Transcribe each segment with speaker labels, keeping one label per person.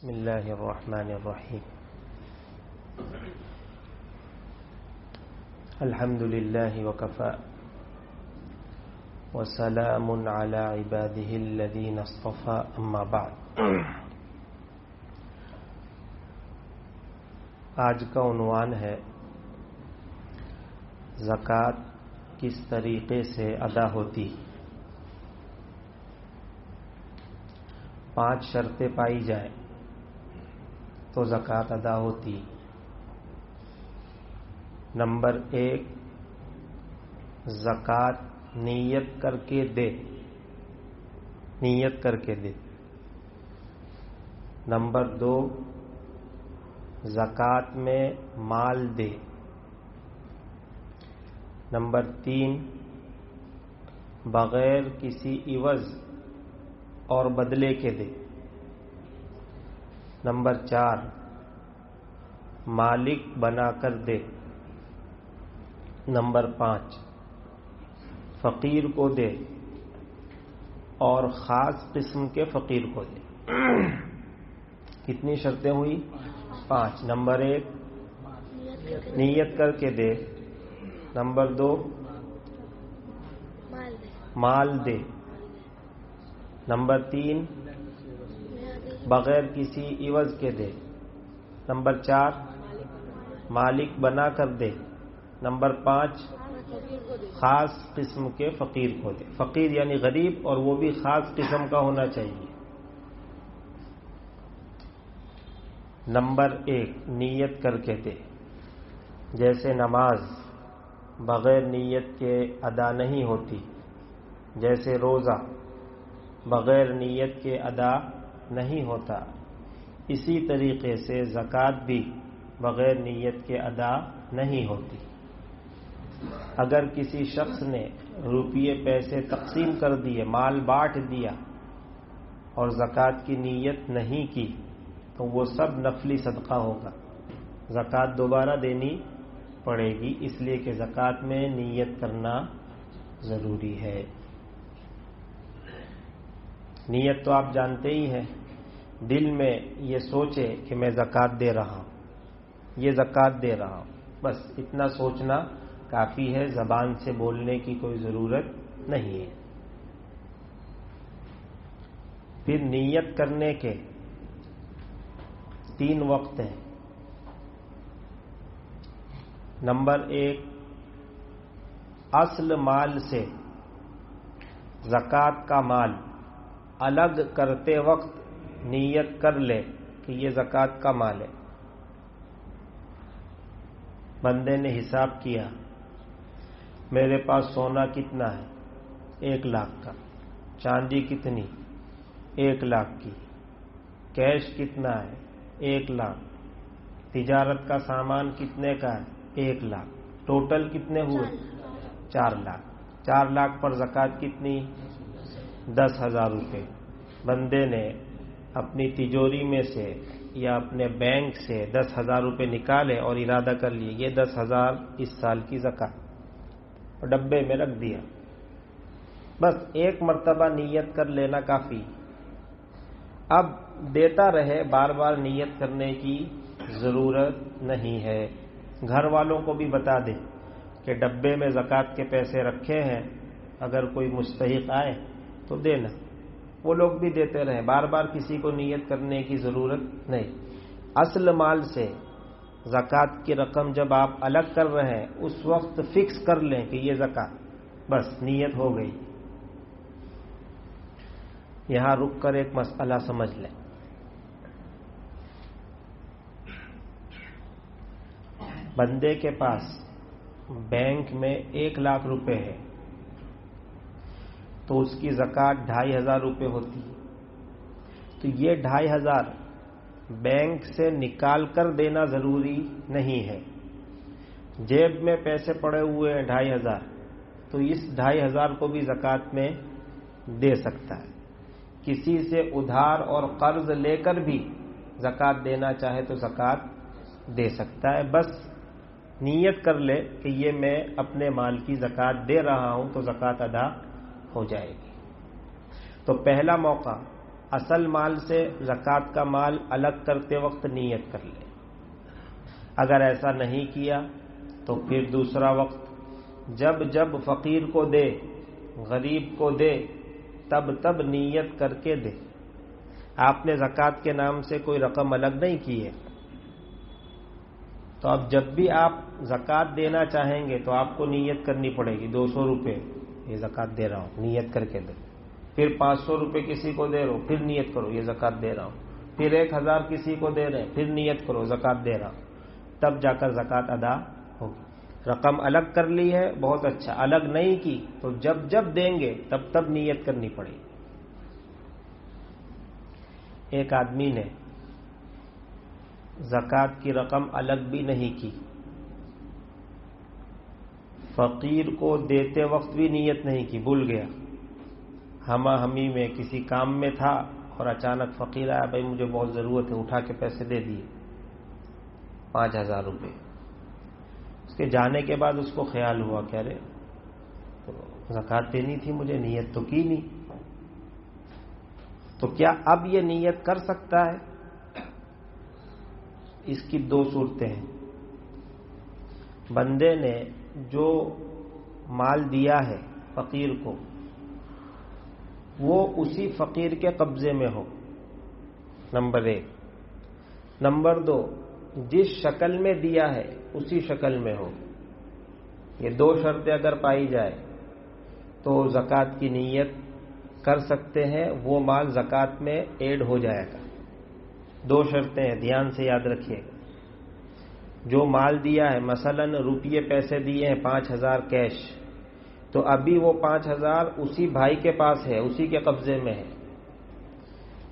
Speaker 1: بسم اللہ الرحمن الرحیم الحمد للہ وکفی وسلام علی عبادہ الذین اصطفی اما بعد۔ آج کا عنوان ہے زکوٰۃ کس طریقے سے ادا ہوتی۔ 5 شرطیں پائی جائیں تو زکوٰۃ ادا ہوتی۔ نمبر 1، زکوٰۃ نیت کر کے دے، نیت کر کے دے۔ نمبر 2، زکوٰۃ میں مال دے۔ نمبر 3، بغیر کسی عوض اور بدلے کے دے۔ نمبر 4، مالک بنا کر دے۔ نمبر 5، فقیر کو دے اور خاص قسم کے فقیر کو دے۔ کتنی شرطیں ہوئی؟ 5۔ نمبر 1، نیت کر کے دے۔ نمبر 2، مال دے۔ نمبر 3، بغیر کسی عوض کے دے۔ نمبر 4، مالک بنا کر دے۔ نمبر 5، خاص قسم کے فقیر کو دے۔ فقیر یعنی غریب، اور وہ بھی خاص قسم کا ہونا چاہیے۔ نمبر 1، نیت کر کے دے۔ جیسے نماز بغیر نیت کے ادا نہیں ہوتی، جیسے روزہ بغیر نیت کے ادا نہیں ہوتا، اسی طریقے سے زکوٰۃ بھی بغیر نیت کے ادا نہیں ہوتی۔ اگر کسی شخص نے روپیے پیسے تقسیم کر دیے، مال بانٹ دیا اور زکوٰۃ کی نیت نہیں کی تو وہ سب نفلی صدقہ ہوگا، زکوٰۃ دوبارہ دینی پڑے گی، اس لیے کہ زکوٰۃ میں نیت کرنا ضروری ہے۔ نیت تو آپ جانتے ہی ہیں، دل میں یہ سوچے کہ میں زکوٰۃ دے رہا ہوں، یہ زکوٰۃ دے رہا ہوں، بس اتنا سوچنا کافی ہے، زبان سے بولنے کی کوئی ضرورت نہیں ہے۔ پھر نیت کرنے کے 3 وقت ہیں۔ نمبر 1، اصل مال سے زکوٰۃ کا مال الگ کرتے وقت نیت کر لے کہ یہ زکوٰۃ کا مال ہے۔ بندے نے حساب کیا، میرے پاس سونا کتنا ہے؟ 1 لاکھ کا۔ چاندی کتنی؟ 1 لاکھ کی۔ کیش کتنا ہے؟ 1 لاکھ۔ تجارت کا سامان کتنے کا ہے؟ 1 لاکھ۔ ٹوٹل کتنے ہوئے؟ 4 لاکھ۔ 4 لاکھ پر زکوٰۃ کتنی؟ 10,000 روپے۔ بندے نے اپنی تجوری میں سے یا اپنے بینک سے 10,000 روپے نکالے اور ارادہ کر لیے یہ 10,000 اس سال کی زکوٰۃ، اور ڈبے میں رکھ دیا۔ بس ایک مرتبہ نیت کر لینا کافی۔ اب دیتا رہے، بار بار نیت کرنے کی ضرورت نہیں ہے۔ گھر والوں کو بھی بتا دے کہ ڈبے میں زکوٰۃ کے پیسے رکھے ہیں، اگر کوئی مستحق آئے تو دینا۔ وہ لوگ بھی دیتے رہیں، بار بار کسی کو نیت کرنے کی ضرورت نہیں۔ اصل مال سے زکوٰۃ کی رقم جب آپ الگ کر رہے ہیں، اس وقت فکس کر لیں کہ یہ زکوٰۃ، بس نیت ہو گئی۔ یہاں رک کر ایک مسئلہ سمجھ لیں۔ بندے کے پاس بینک میں 1 لاکھ روپے ہے تو اس کی زکوٰۃ 2,500 روپے ہوتی ہے، تو یہ 2,500 بینک سے نکال کر دینا ضروری نہیں ہے۔ جیب میں پیسے پڑے ہوئے ہیں 2,500، تو اس 2,500 کو بھی زکوٰۃ میں دے سکتا ہے۔ کسی سے ادھار اور قرض لے کر بھی زکوٰۃ دینا چاہے تو زکوٰۃ دے سکتا ہے، بس نیت کر لے کہ یہ میں اپنے مال کی زکوٰۃ دے رہا ہوں تو زکوٰۃ ادا ہو جائے گی۔ تو پہلا موقع اصل مال سے زکوٰۃ کا مال الگ کرتے وقت نیت کر لے. اگر ایسا نہیں کیا تو پھر دوسرا وقت جب جب فقیر کو دے، غریب کو دے، تب تب نیت کر کے دے. آپ نے زکوٰۃ کے نام سے کوئی رقم الگ نہیں کی ہے، تو اب جب بھی آپ زکوٰۃ دینا چاہیں گے تو آپ کو نیت کرنی پڑے گی. 200 روپے یہ زکوٰۃ دے رہا ہوں، نیت کر کے دے. پھر 500 روپے کسی کو دے رہا ہوں، پھر نیت کرو یہ زکوٰۃ دے رہا ہوں. پھر 1000 کسی کو دے رہے ہیں، پھر نیت کرو زکوٰۃ دے رہا ہوں. تب جا کر زکوٰۃ ادا ہوگی. رقم الگ کر لی ہے، بہت اچھا. الگ نہیں کی تو جب جب دیں گے تب تب نیت کرنی پڑے گی. ایک آدمی نے زکوٰۃ کی رقم الگ بھی نہیں کی، فقیر کو دیتے وقت بھی نیت نہیں کی، بھول گیا. ہما ہمی میں کسی کام میں تھا اور اچانک فقیر آیا، بھائی مجھے بہت ضرورت ہے، اٹھا کے پیسے دے دیے 5000 روپے. اس کے جانے کے بعد اس کو خیال ہوا کہ ارے زکوٰۃ دینی تھی مجھے، نیت تو کی نہیں. تو کیا اب یہ نیت کر سکتا ہے؟ اس کی 2 صورتیں ہیں. بندے نے جو مال دیا ہے فقیر کو، وہ اسی فقیر کے قبضے میں ہو، نمبر 1. نمبر 2، جس شکل میں دیا ہے اسی شکل میں ہو. یہ 2 شرطیں اگر پائی جائے تو زکوٰۃ کی نیت کر سکتے ہیں، وہ مال زکوٰۃ میں ایڈ ہو جائے گا. 2 شرطیں ہیں، دھیان سے یاد رکھیے گا. جو مال دیا ہے، مثلا روپیے پیسے دیے ہیں 5000 کیش، تو ابھی وہ 5000 اسی بھائی کے پاس ہے، اسی کے قبضے میں ہے.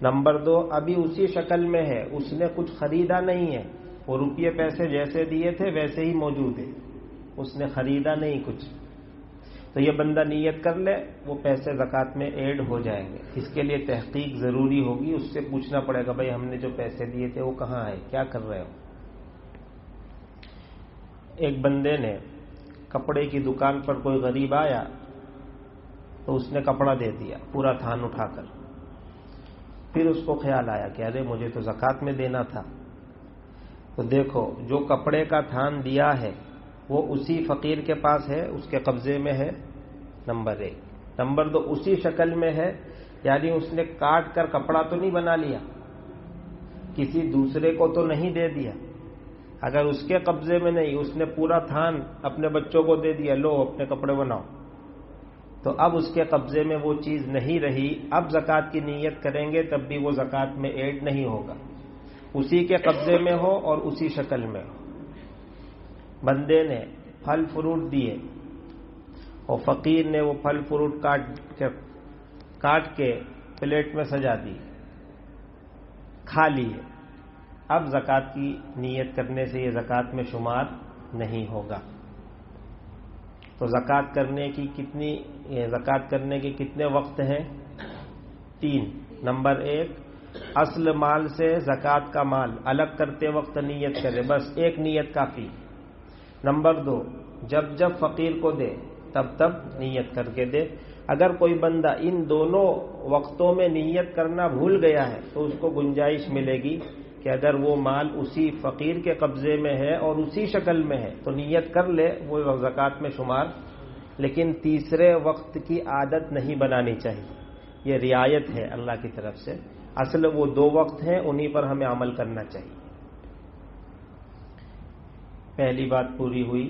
Speaker 1: نمبر 2، ابھی اسی شکل میں ہے، اس نے کچھ خریدا نہیں ہے، وہ روپیے پیسے جیسے دیے تھے ویسے ہی موجود ہے، اس نے خریدا نہیں کچھ. تو یہ بندہ نیت کر لے، وہ پیسے زکوٰۃ میں ایڈ ہو جائیں گے. اس کے لیے تحقیق ضروری ہوگی، اس سے پوچھنا پڑے گا، بھائی ہم نے جو پیسے دیے تھے وہ کہاں ہے، کیا کر رہے ہو. ایک بندے نے کپڑے کی دکان پر کوئی غریب آیا تو اس نے کپڑا دے دیا پورا تھان اٹھا کر. پھر اس کو خیال آیا کہ ارے مجھے تو زکوٰۃ میں دینا تھا. تو دیکھو، جو کپڑے کا تھان دیا ہے وہ اسی فقیر کے پاس ہے، اس کے قبضے میں ہے، نمبر 1. نمبر 2، اسی شکل میں ہے، یعنی اس نے کاٹ کر کپڑا تو نہیں بنا لیا، کسی دوسرے کو تو نہیں دے دیا. اگر اس کے قبضے میں نہیں، اس نے پورا تھان اپنے بچوں کو دے دیا، لو اپنے کپڑے بناؤ، تو اب اس کے قبضے میں وہ چیز نہیں رہی. اب زکوٰۃ کی نیت کریں گے تب بھی وہ زکوٰۃ میں ایڈ نہیں ہوگا، اسی کے قبضے میں ہو اور اسی شکل میں ہو. بندے نے پھل فروٹ دیے اور فقیر نے وہ پھل فروٹ کاٹ کے پلیٹ میں سجا دی، کھا لیے. اب زکوٰۃ کی نیت کرنے سے یہ زکوٰۃ میں شمار نہیں ہوگا. تو زکوٰۃ کرنے کے کتنے وقت ہیں؟ 3. نمبر 1، اصل مال سے زکوٰۃ کا مال الگ کرتے وقت نیت کرے، بس ایک نیت کافی. نمبر 2، جب جب فقیر کو دے تب تب نیت کر کے دے. اگر کوئی بندہ ان دونوں وقتوں میں نیت کرنا بھول گیا ہے تو اس کو گنجائش ملے گی کہ اگر وہ مال اسی فقیر کے قبضے میں ہے اور اسی شکل میں ہے تو نیت کر لے، وہ زکوٰۃ میں شمار. لیکن تیسرے وقت کی عادت نہیں بنانی چاہیے، یہ رعایت ہے اللہ کی طرف سے. اصل وہ 2 وقت ہیں، انہی پر ہمیں عمل کرنا چاہیے. پہلی بات پوری ہوئی،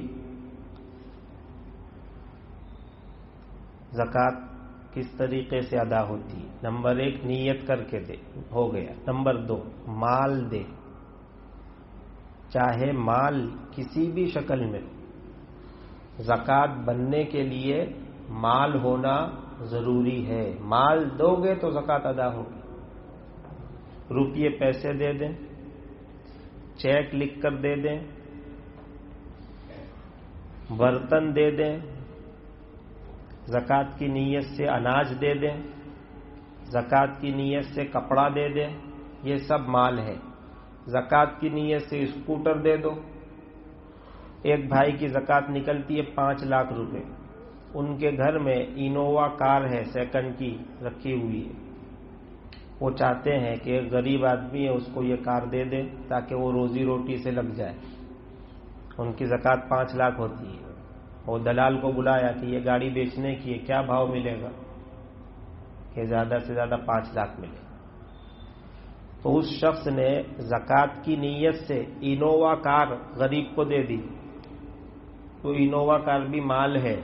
Speaker 1: زکوٰۃ کس طریقے سے ادا ہوتی ہے. نمبر 1، نیت کر کے دے، ہو گیا. نمبر 2، مال دے، چاہے مال کسی بھی شکل میں. زکوٰۃ بننے کے لیے مال ہونا ضروری ہے. مال دو گے تو زکوٰۃ ادا ہوگی. روپیے پیسے دے دیں، چیک لکھ کر دے دیں، برتن دے دیں، زکوٰۃ کی نیت سے اناج دے دیں، زکوٰۃ کی نیت سے کپڑا دے دیں، یہ سب مال ہے. زکوٰۃ کی نیت سے اسکوٹر دے دو. ایک بھائی کی زکوٰۃ نکلتی ہے 5 لاکھ روپے، ان کے گھر میں انووا کار ہے سیکنڈ کی رکھی ہوئی ہے، وہ چاہتے ہیں کہ ایک غریب آدمی ہے اس کو یہ کار دے دے تاکہ وہ روزی روٹی سے لگ جائے. ان کی زکوٰۃ 5 لاکھ ہوتی ہے. وہ دلال کو بلایا کہ یہ گاڑی بیچنے کی ہے, کیا بھاؤ ملے گا؟ کہ زیادہ سے زیادہ 5 لاکھ ملے. تو اس شخص نے زکوٰۃ کی نیت سے انووا کار غریب کو دے دی. تو انووا کار بھی مال ہے,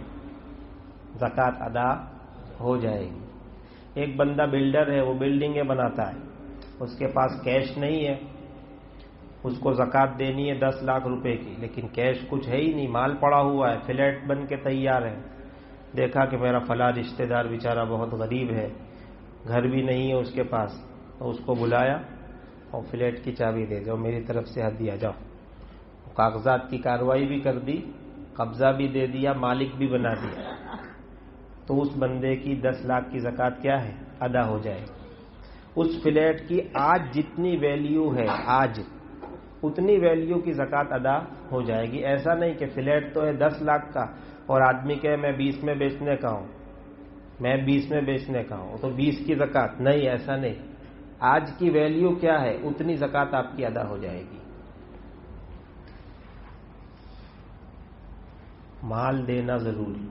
Speaker 1: زکوٰۃ ادا ہو جائے گی. ایک بندہ بلڈر ہے, وہ بلڈنگیں بناتا ہے, اس کے پاس کیش نہیں ہے, اس کو زکوٰۃ دینی ہے 10 لاکھ روپے کی, لیکن کیش کچھ ہے ہی نہیں, مال پڑا ہوا ہے, فلیٹ بن کے تیار ہے. دیکھا کہ میرا فلاں رشتہ دار بیچارہ بہت غریب ہے, گھر بھی نہیں ہے اس کے پاس, تو اس کو بلایا اور فلیٹ کی چابی دے دو, میری طرف سے ہدیہ, جاؤ. کاغذات کی کارروائی بھی کر دی, قبضہ بھی دے دیا, مالک بھی بنا دیا. تو اس بندے کی 10 لاکھ کی زکوٰۃ کیا ہے؟ ادا ہو جائے. اس فلیٹ کی آج جتنی ویلیو ہے, آج اتنی ویلیو کی زکوٰۃ ادا ہو جائے گی. ایسا نہیں کہ فلیٹ تو ہے 10 لاکھ کا اور آدمی کہے میں 20 میں بیچنے کا ہوں, میں 20 میں بیچنے کا ہوں, تو 20 کی زکوٰۃ نہیں, ایسا نہیں. آج کی ویلیو کیا ہے اتنی زکوٰۃ آپ کی ادا ہو جائے گی. مال دینا ضروری.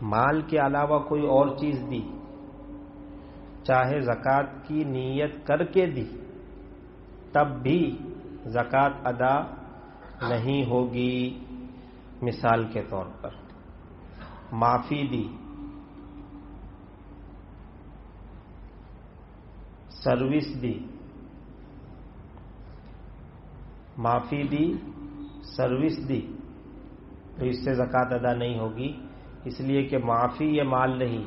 Speaker 1: مال کے علاوہ کوئی اور چیز دی, چاہے زکوٰۃ کی نیت کر کے دی, تب بھی زکوٰۃ ادا نہیں ہوگی. مثال کے طور پر معافی دی, سروس دی, معافی دی, سروس دی, تو اس سے زکوٰۃ ادا نہیں ہوگی. اس لیے کہ معافی یہ مال نہیں,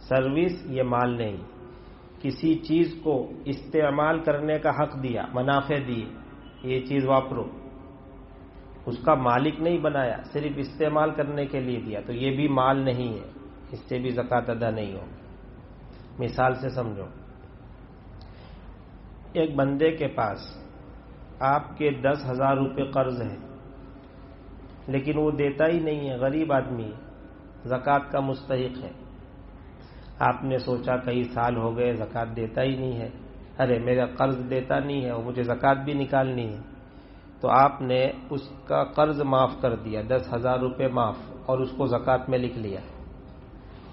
Speaker 1: سروس یہ مال نہیں. کسی چیز کو استعمال کرنے کا حق دیا, منافع دیے, یہ چیز واپرو, اس کا مالک نہیں بنایا, صرف استعمال کرنے کے لیے دیا, تو یہ بھی مال نہیں ہے, اس سے بھی زکوٰۃ ادا نہیں ہوگی. مثال سے سمجھو, ایک بندے کے پاس آپ کے 10,000 روپے قرض ہے, لیکن وہ دیتا ہی نہیں ہے, غریب آدمی, زکوٰۃ کا مستحق ہے. آپ نے سوچا کئی سال ہو گئے زکوٰۃ دیتا ہی نہیں ہے, ارے میرا قرض دیتا نہیں ہے اور مجھے زکوٰۃ بھی نکالنی ہے. تو آپ نے اس کا قرض معاف کر دیا, 10,000 روپے معاف, اور اس کو زکوٰۃ میں لکھ لیا.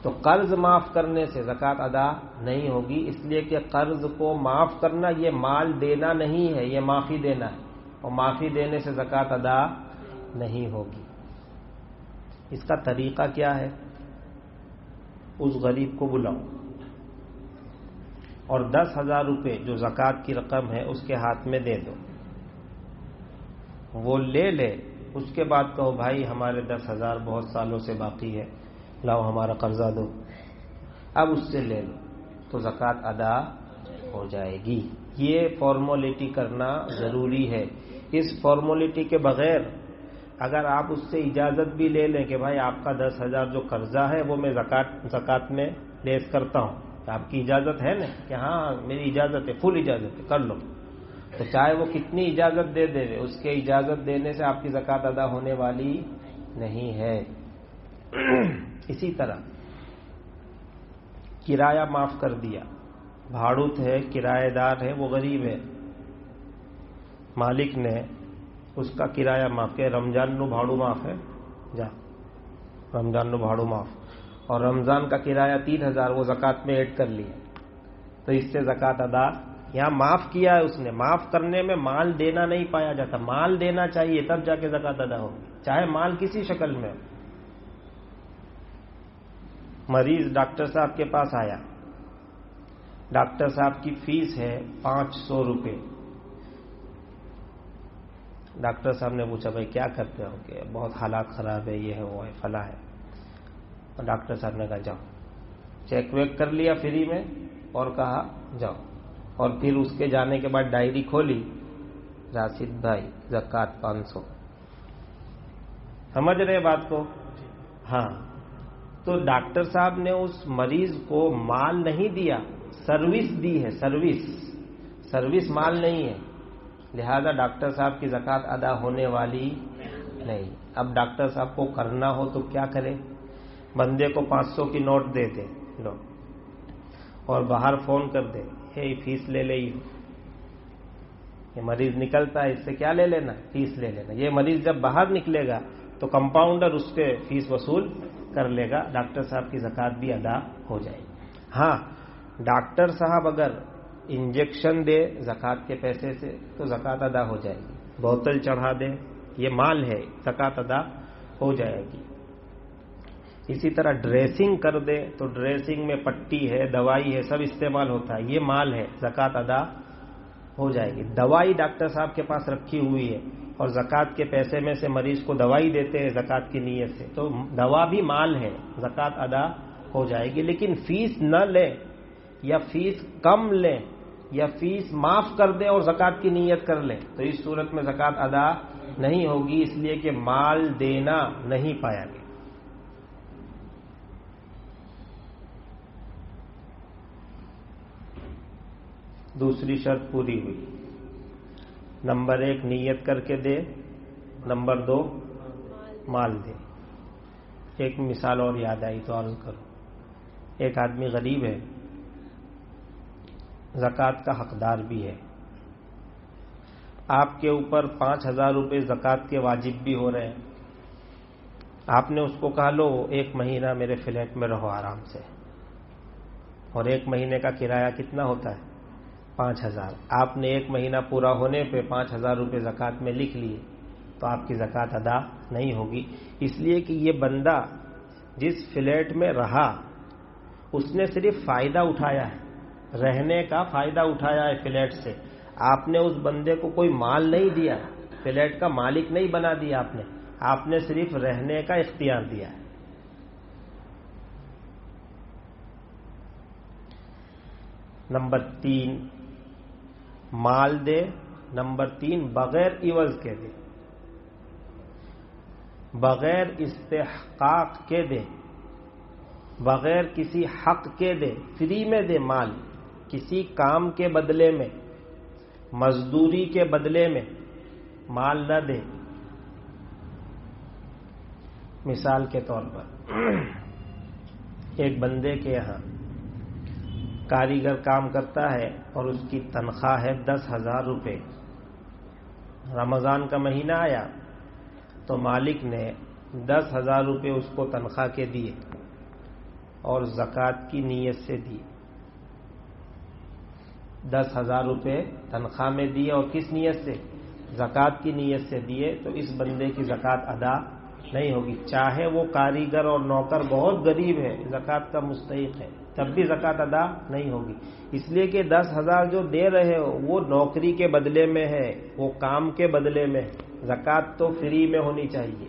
Speaker 1: تو قرض معاف کرنے سے زکوٰۃ ادا نہیں ہوگی, اس لیے کہ قرض کو معاف کرنا یہ مال دینا نہیں ہے, یہ معافی دینا ہے, اور معافی دینے سے زکوٰۃ ادا نہیں ہوگی. اس کا طریقہ کیا ہے؟ اس غریب کو بلاؤ اور 10,000 روپے جو زکوٰۃ کی رقم ہے اس کے ہاتھ میں دے دو. وہ لے لے, اس کے بعد کہو بھائی ہمارے 10,000 بہت سالوں سے باقی ہے, لاؤ ہمارا قرضہ دو. اب اس سے لے لو تو زکوٰۃ ادا ہو جائے گی. یہ فارمولیٹی کرنا ضروری ہے. اس فارمولیٹی کے بغیر اگر آپ اس سے اجازت بھی لے لیں کہ بھائی آپ کا 10,000 جو قرضہ ہے وہ میں زکوٰۃ میں لیس کرتا ہوں, تو آپ کی اجازت ہے نا کہ ہاں میری اجازت ہے, فل اجازت ہے, کر لو. تو چاہے وہ کتنی اجازت دے دے, اس کے اجازت دینے سے آپ کی زکوٰۃ ادا ہونے والی نہیں ہے. اسی طرح کرایہ معاف کر دیا, بھاڑوت ہے, کرایہ دار ہے, وہ غریب ہے, مالک نے اس کا کرایہ معاف کیا, رمضان نو بھاڑو معاف ہے, جا رمضان نو بھاڑو معاف, اور رمضان کا کرایہ 3,000 وہ زکوٰۃ میں ایڈ کر لیا, تو اس سے زکوٰۃ ادا, یہاں معاف کیا ہے اس نے. معاف کرنے میں مال دینا نہیں پایا جاتا, مال دینا چاہیے تب جا کے زکوٰۃ ادا ہوگی, چاہے مال کسی شکل میں ہو. مریض ڈاکٹر صاحب کے پاس آیا, ڈاکٹر صاحب کی فیس ہے 500 روپے. ڈاکٹر صاحب نے پوچھا بھائی کیا کرتے ہو؟ کہ بہت حالات خراب ہے, یہ ہے, وہ ہے, فلاں ہے. اور ڈاکٹر صاحب نے کہا جاؤ, چیک ویک کر لیا فری میں اور کہا جاؤ, اور پھر اس کے جانے کے بعد ڈائری کھولی, راشد بھائی زکوٰۃ 500. سمجھ رہے بات کو؟ ہاں. تو ڈاکٹر صاحب نے اس مریض کو مال نہیں دیا, سروس دی ہے, سروس مال نہیں ہے, لہذا ڈاکٹر صاحب کی زکوٰۃ ادا ہونے والی نہیں. اب ڈاکٹر صاحب کو کرنا ہو تو کیا کرے؟ بندے کو 500 کی نوٹ دے دے, لو, اور باہر فون کر دے یہ فیس لے لے، یہ مریض نکلتا ہے اس سے کیا لے لینا، فیس لے لینا. یہ مریض جب باہر نکلے گا تو کمپاؤنڈر اس کے فیس وصول کر لے گا، ڈاکٹر صاحب کی زکوٰۃ بھی ادا ہو جائے گی. ہاں ڈاکٹر صاحب اگر انجیکشن دے زکوٰۃ کے پیسے سے تو زکوٰۃ ادا ہو جائے گی. بوتل چڑھا دے، یہ مال ہے، زکوٰۃ ادا ہو جائے گی. اسی طرح ڈریسنگ کر دے تو ڈریسنگ میں پٹی ہے، دوائی ہے، سب استعمال ہوتا ہے، یہ مال ہے، زکوٰۃ ادا ہو جائے گی. دوائی ڈاکٹر صاحب کے پاس رکھی ہوئی ہے اور زکوٰۃ کے پیسے میں سے مریض کو دوائی دیتے ہیں زکوٰۃ کی نیت سے، تو دوا بھی مال ہے، زکوٰۃ ادا ہو جائے گی. لیکن فیس نہ لے یا فیس کم لے یا فیس معاف کر دے اور زکوٰۃ کی نیت کر لے تو اس صورت میں زکوٰۃ ادا نہیں ہوگی، اس لیے کہ مال دینا نہیں پایا گیا. دوسری شرط پوری ہوئی. نمبر 1 نیت کر کے دے، نمبر 2 مال دے. ایک مثال اور یاد آئی تو عرض کرو. ایک آدمی غریب ہے، زکوٰۃ کا حقدار بھی ہے، آپ کے اوپر 5,000 روپے زکوٰۃ کے واجب بھی ہو رہے ہیں. آپ نے اس کو کہا لو 1 مہینہ میرے فلیٹ میں رہو آرام سے، اور 1 مہینے کا کرایہ کتنا ہوتا ہے 5,000. آپ نے 1 مہینہ پورا ہونے پہ 5,000 روپے زکوٰۃ میں لکھ لیے تو آپ کی زکوٰۃ ادا نہیں ہوگی، اس لیے کہ یہ بندہ جس فلیٹ میں رہا اس نے صرف فائدہ اٹھایا ہے، رہنے کا فائدہ اٹھایا ہے فلیٹ سے. آپ نے اس بندے کو کوئی مال نہیں دیا، فلیٹ کا مالک نہیں بنا دیا، آپ نے صرف رہنے کا اختیار دیا ہے. نمبر 3 مال دے، نمبر 3 بغیر عوض کے دے، بغیر استحقاق کے دے، بغیر کسی حق کے دے، فری میں دے. مال کسی کام کے بدلے میں، مزدوری کے بدلے میں مال نہ دے. مثال کے طور پر ایک بندے کے یہاں کاریگر کام کرتا ہے اور اس کی تنخواہ ہے 10,000 روپے. رمضان کا مہینہ آیا تو مالک نے 10,000 روپے اس کو تنخواہ کے دیے اور زکوٰۃ کی نیت سے دی. 10,000 روپے تنخواہ میں دیے اور کس نیت سے؟ زکوٰۃ کی نیت سے دیے. تو اس بندے کی زکوٰۃ ادا نہیں ہوگی، چاہے وہ کاریگر اور نوکر بہت غریب ہے، زکوٰۃ کا مستحق ہے، تب بھی زکوٰۃ ادا نہیں ہوگی. اس لیے کہ 10,000 جو دے رہے ہو وہ نوکری کے بدلے میں ہے، وہ کام کے بدلے میں. زکوٰۃ تو فری میں ہونی چاہیے.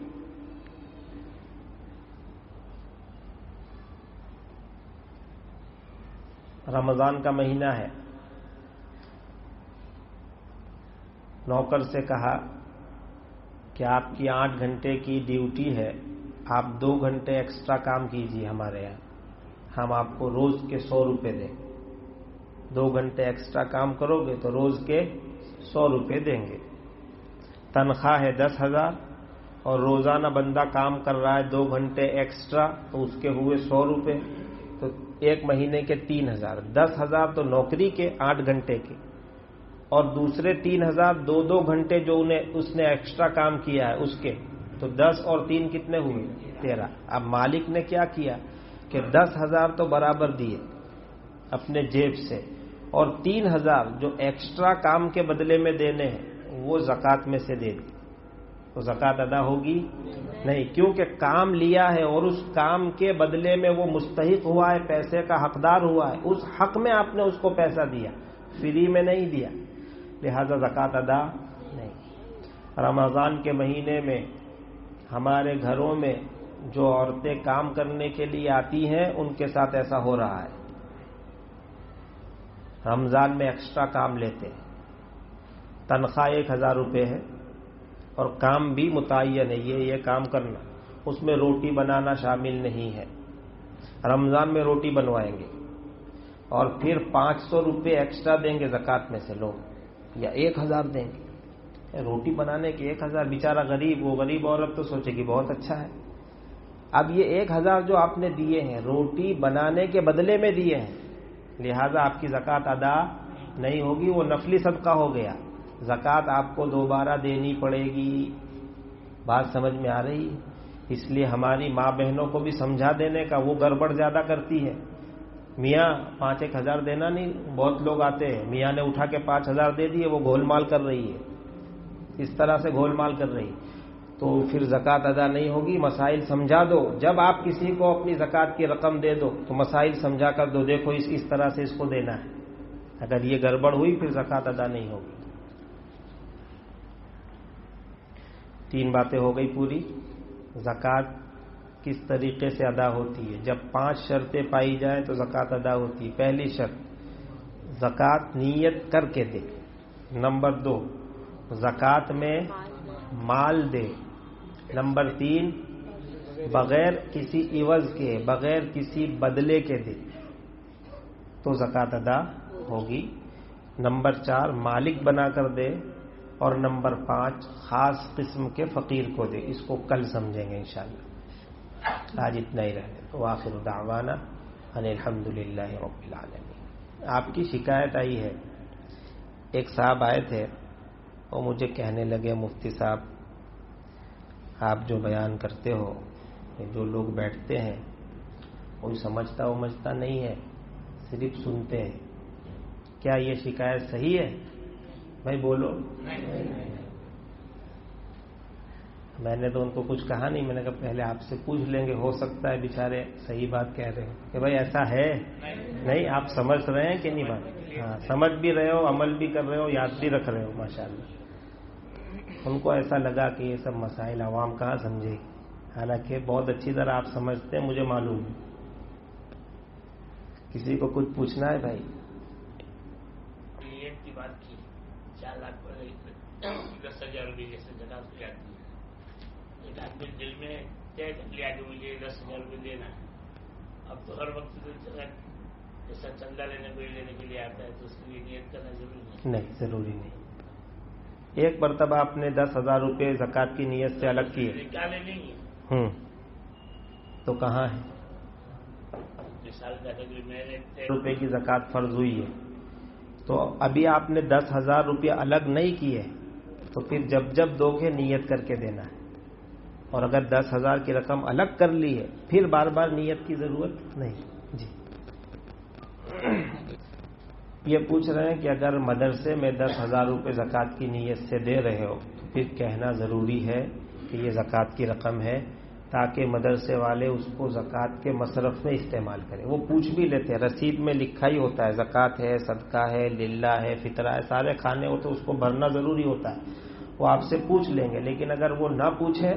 Speaker 1: رمضان کا مہینہ ہے، نوکر سے کہا کہ آپ کی 8 گھنٹے کی ڈیوٹی ہے، آپ 2 گھنٹے ایکسٹرا کام کیجیے ہمارے یہاں، ہم آپ کو روز کے 100 روپے دیں. 2 گھنٹے ایکسٹرا کام کرو گے تو روز کے 100 روپے دیں گے. تنخواہ ہے 10,000 اور روزانہ بندہ کام کر رہا ہے 2 گھنٹے ایکسٹرا تو اس کے ہوئے 100 روپے، تو 1 مہینے کے 3,000. 10,000 تو نوکری کے 8 گھنٹے کے، اور دوسرے 3,000 2 گھنٹے جو اس نے ایکسٹرا کام کیا ہے اس کے، تو 10 اور 3 کتنے ہوئے 13. اب مالک نے کیا کیا کہ 10,000 تو برابر دیے اپنے جیب سے، اور 3,000 جو ایکسٹرا کام کے بدلے میں دینے ہیں وہ زکوٰۃ میں سے دے دی. تو زکوٰۃ ادا ہوگی نہیں، کیونکہ کام لیا ہے اور اس کام کے بدلے میں وہ مستحق ہوا ہے، پیسے کا حقدار ہوا ہے، اس حق میں آپ نے اس کو پیسہ دیا، فری میں نہیں دیا، لہذا زکوٰۃ ادا نہیں. رمضان کے مہینے میں ہمارے گھروں میں جو عورتیں کام کرنے کے لیے آتی ہیں ان کے ساتھ ایسا ہو رہا ہے. رمضان میں ایکسٹرا کام لیتے ہیں، تنخواہ 1,000 روپے ہے اور کام بھی متعین ہے، یہ کام کرنا، اس میں روٹی بنانا شامل نہیں ہے. رمضان میں روٹی بنوائیں گے اور پھر 500 روپے ایکسٹرا دیں گے زکوٰۃ میں سے لوگ، یا 1,000 دیں گے. روٹی بنانے کے 1,000، بیچارہ غریب، وہ غریب عورت تو سوچے گی بہت اچھا ہے. اب یہ 1,000 جو آپ نے دیے ہیں روٹی بنانے کے بدلے میں دیے ہیں، لہذا آپ کی زکوٰۃ ادا نہیں ہوگی، وہ نفلی صدقہ ہو گیا، زکوٰۃ آپ کو دوبارہ دینی پڑے گی۔ بات سمجھ میں آ رہی؟ اس لیے ہماری ماں بہنوں کو بھی سمجھا دینے کا، وہ گڑبڑ زیادہ کرتی ہے۔ میاں 5,000 دینا نہیں، بہت لوگ آتے ہیں، میاں نے اٹھا کے 5,000 دے دیے، وہ گول مال کر رہی ہے، اس طرح سے گول مال کر رہی، تو پھر زکوٰۃ ادا نہیں ہوگی۔ مسائل سمجھا دو، جب آپ کسی کو اپنی زکوٰۃ کی رقم دے دو تو مسائل سمجھا کر دو، دیکھو اس طرح سے اس کو دینا ہے، اگر یہ گڑبڑ ہوئی پھر زکوٰۃ ادا نہیں ہوگی۔ 3 باتیں ہو گئی پوری۔ زکوٰۃ کس طریقے سے ادا ہوتی ہے؟ جب 5 شرطیں پائی جائیں تو زکوٰۃ ادا ہوتی ہے۔ پہلی شرط، زکوٰۃ نیت کر کے دے۔ نمبر 2، زکوٰۃ میں مال دے۔ نمبر 3، بغیر کسی عوض کے، بغیر کسی بدلے کے دے تو زکوٰۃ ادا ہوگی۔ نمبر 4، مالک بنا کر دے، اور نمبر 5، خاص قسم کے فقیر کو دے۔ اس کو کل سمجھیں گے انشاءاللہ، آج اتنا ہی رہنے دو۔ وآخر دعوانا ان الحمدللہ رب العالمین۔ آپ کی شکایت آئی ہے، ایک صاحب آئے تھے، وہ مجھے کہنے لگے مفتی صاحب آپ جو بیان کرتے ہو، جو لوگ بیٹھتے ہیں کوئی سمجھتا نہیں ہے، صرف سنتے ہیں، کیا یہ شکایت صحیح ہے؟ بھائی بولو۔ میں نے تو ان کو کچھ کہا نہیں، میں نے کہا پہلے آپ سے پوچھ لیں گے، ہو سکتا ہے بیچارے صحیح بات کہہ رہے ہو کہ بھائی ایسا ہے نہیں، آپ سمجھ رہے ہیں کہ نہیں بات؟ ہاں، سمجھ بھی رہے ہو، عمل بھی کر رہے ہو، یاد بھی رکھ رہے ہو، ماشاءاللہ۔ ان کو ایسا لگا کہ یہ سب مسائل عوام کہاں سمجھے گی، حالانکہ بہت اچھی طرح آپ سمجھتے ہیں، مجھے معلوم ہے۔ کسی کو کچھ پوچھنا ہے بھائی؟
Speaker 2: نیت کی بات کی، 4 لاکھ 10,000 روپئے جیسے زکوٰۃ کی جاتی ہے، ایک آدمی دل میں طے کر لیا کہ مجھے 10,000 روپئے دینا ہے، اب تو ہر وقت جیسا چندہ لینے کے لیے آتا ہے تو اس کے لیے نیت کرنا ضروری نہیں؟
Speaker 1: ضروری نہیں۔ ایک مرتبہ آپ نے 10,000 روپئے زکوٰۃ کی نیت سے الگ کیے،
Speaker 2: نکالے نہیں ہے
Speaker 1: تو کہاں ہے؟
Speaker 2: مثال کا
Speaker 1: روپے کی زکوٰۃ فرض ہوئی ہے، تو ابھی آپ نے 10,000 روپئے الگ نہیں کیے، تو پھر جب دو گے نیت کر کے دینا ہے، اور اگر 10,000 کی رقم الگ کر لی ہے پھر بار بار نیت کی ضرورت نہیں۔ جی یہ پوچھ رہے ہیں کہ اگر مدرسے میں 10,000 روپئے زکوٰۃ کی نیت سے دے رہے ہو تو پھر کہنا ضروری ہے کہ یہ زکوٰۃ کی رقم ہے، تاکہ مدرسے والے اس کو زکوٰۃ کے مصرف میں استعمال کریں۔ وہ پوچھ بھی لیتے ہیں، رسید میں لکھا ہی ہوتا ہے زکوٰۃ ہے، صدقہ ہے، للہ ہے، فطرہ ہے، سارے کھانے ہوتے اس کو بھرنا ضروری ہوتا ہے، وہ آپ سے پوچھ لیں گے۔ لیکن اگر وہ نہ پوچھیں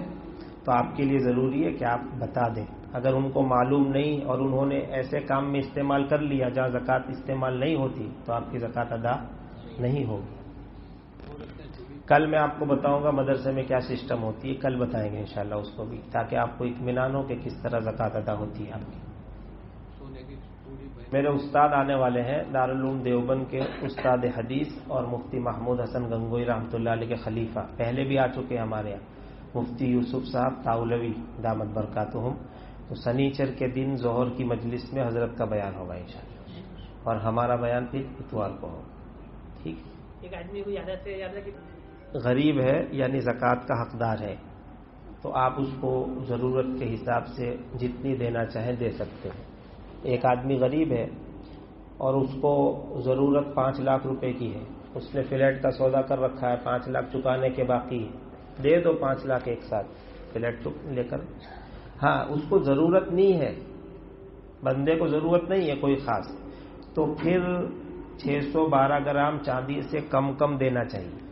Speaker 1: تو آپ کے لیے ضروری ہے کہ آپ بتا دیں۔ اگر ان کو معلوم نہیں اور انہوں نے ایسے کام میں استعمال کر لیا جہاں زکوٰۃ استعمال نہیں ہوتی تو آپ کی زکوٰۃ ادا نہیں ہوگی۔ کل میں آپ کو بتاؤں گا مدرسے میں کیا سسٹم ہوتی ہے، کل بتائیں گے انشاءاللہ اس کو بھی، تاکہ آپ کو اطمینان ہو کہ کس طرح زکوٰۃ ادا ہوتی ہے آپ کی۔ میرے استاد آنے والے ہیں، دارالعلوم دیوبند کے استاد حدیث اور مفتی محمود حسن گنگوئی رحمۃ اللہ علیہ کے خلیفہ، پہلے بھی آ چکے ہیں ہمارے یہاں، مفتی یوسف صاحب تاولوی دامت برکاتہم۔ تو سنیچر کے دن ظہر کی مجلس میں حضرت کا بیان ہوگا انشاءاللہ، اور ہمارا بیان پھر اتوار کو ہوگا۔ ٹھیک،
Speaker 2: ایک آدمی کو یاد ہے کہ
Speaker 1: غریب ہے یعنی زکوٰۃ کا حقدار ہے، تو آپ اس کو ضرورت کے حساب سے جتنی دینا چاہیں دے سکتے ہیں۔ ایک آدمی غریب ہے اور اس کو ضرورت 5 لاکھ روپے کی ہے، اس نے فلیٹ کا سودا کر رکھا ہے، 5 لاکھ چکانے کے باقی ہے، دے دو 5 لاکھ ایک ساتھ فلیٹ لے کر۔ ہاں، اس کو ضرورت نہیں ہے، بندے کو ضرورت نہیں ہے کوئی خاص، تو پھر 612 گرام چاندی سے کم دینا چاہیے۔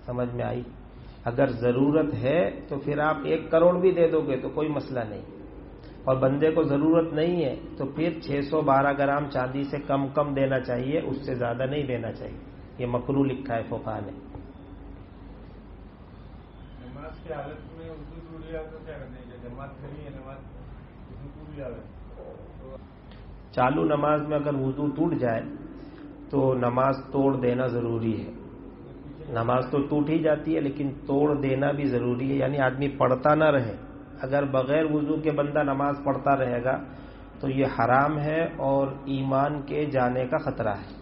Speaker 1: سمجھ میں آئی؟ اگر ضرورت ہے تو پھر آپ 1 کروڑ بھی دے دو گے تو کوئی مسئلہ نہیں، اور بندے کو ضرورت نہیں ہے تو پھر 612 گرام چاندی سے کم دینا چاہیے، اس سے زیادہ نہیں دینا چاہیے۔ یہ مکروہ لکھا ہے فقہا نے۔
Speaker 3: نماز کی حالت میں وضو ٹوٹ گیا تو کیا کرنا ہے؟ جماعت کھڑی ہے، نماز وضو ٹوٹ گیا ہے،
Speaker 1: چالو نماز میں اگر وضو ٹوٹ جائے تو نماز توڑ دینا ضروری ہے۔ نماز تو ٹوٹ ہی جاتی ہے لیکن توڑ دینا بھی ضروری ہے، یعنی آدمی پڑھتا نہ رہے۔ اگر بغیر وضو کے بندہ نماز پڑھتا رہے گا تو یہ حرام ہے اور ایمان کے جانے کا خطرہ ہے.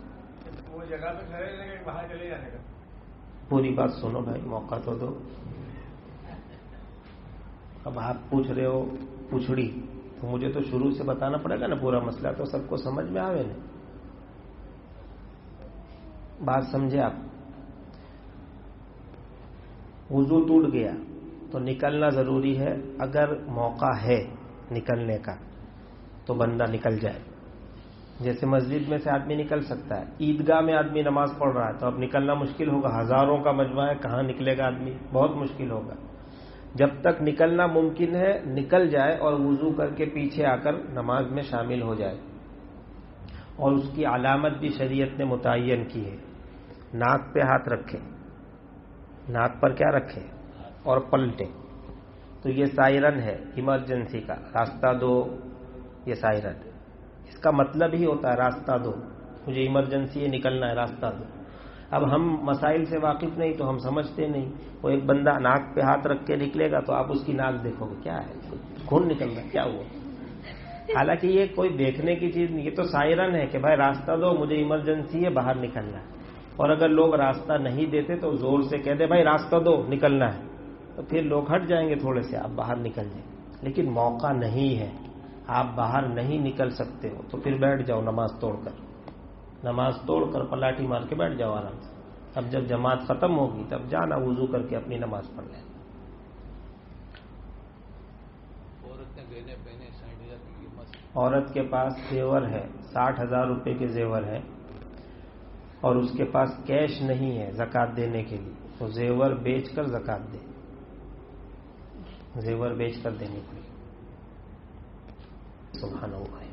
Speaker 3: وہ جگہ پہ کھڑے رہنے کا باہر چلے جانے کا.
Speaker 1: پوری بات سنو بھائی، موقع تو دو. اب آپ پوچھ رہے ہو پوچھڑی، تو مجھے تو شروع سے بتانا پڑے گا نا پورا مسئلہ، تو سب کو سمجھ میں آوے نا. بات سمجھے آپ؟ وضو ٹوٹ گیا تو نکلنا ضروری ہے. اگر موقع ہے نکلنے کا تو بندہ نکل جائے. جیسے مسجد میں سے آدمی نکل سکتا ہے، عیدگاہ میں آدمی نماز پڑھ رہا ہے تو اب نکلنا مشکل ہوگا، ہزاروں کا مجمع ہے، کہاں نکلے گا آدمی، بہت مشکل ہوگا. جب تک نکلنا ممکن ہے نکل جائے اور وضو کر کے پیچھے آ کر نماز میں شامل ہو جائے. اور اس کی علامت بھی شریعت نے متعین کی ہے. ناک پہ ہاتھ رکھے، ناک پر کیا رکھے اور پلٹے. تو یہ سائرن ہے ایمرجنسی کا، راستہ دو. یہ سائرن اس کا مطلب ہی ہوتا ہے راستہ دو، مجھے ایمرجنسی ہے نکلنا ہے، راستہ دو. اب ہم مسائل سے واقف نہیں تو ہم سمجھتے نہیں. وہ ایک بندہ ناک پہ ہاتھ رکھ کے نکلے گا تو آپ اس کی ناک دیکھو گے، کیا ہے خون نکل رہا ہے، کیا ہوا. حالانکہ یہ کوئی دیکھنے کی چیز نہیں، یہ تو سائرن ہے کہ بھائی راستہ دو، مجھے ایمرجنسی ہے، باہر نکلنا ہے. اور اگر لوگ راستہ نہیں دیتے تو زور سے کہہ دے بھائی راستہ دو، نکلنا ہے، تو پھر لوگ ہٹ جائیں گے تھوڑے سے، آپ باہر نکل جائیں. لیکن موقع نہیں ہے، آپ باہر نہیں نکل سکتے ہو تو پھر بیٹھ جاؤ نماز توڑ کر، نماز توڑ کر پلاٹی مار کے بیٹھ جاؤ آرام سے. اب جب جماعت ختم ہوگی تب جانا وضو کر کے اپنی نماز پڑھ لیں. عورت کے پاس زیور ہے، 60,000 روپے کے زیور ہے اور اس کے پاس کیش نہیں ہے زکوٰۃ دینے کے لیے، تو زیور بیچ کر زکوٰۃ دے، زیور بیچ کر دینے کے لیے. سبحان اللہ.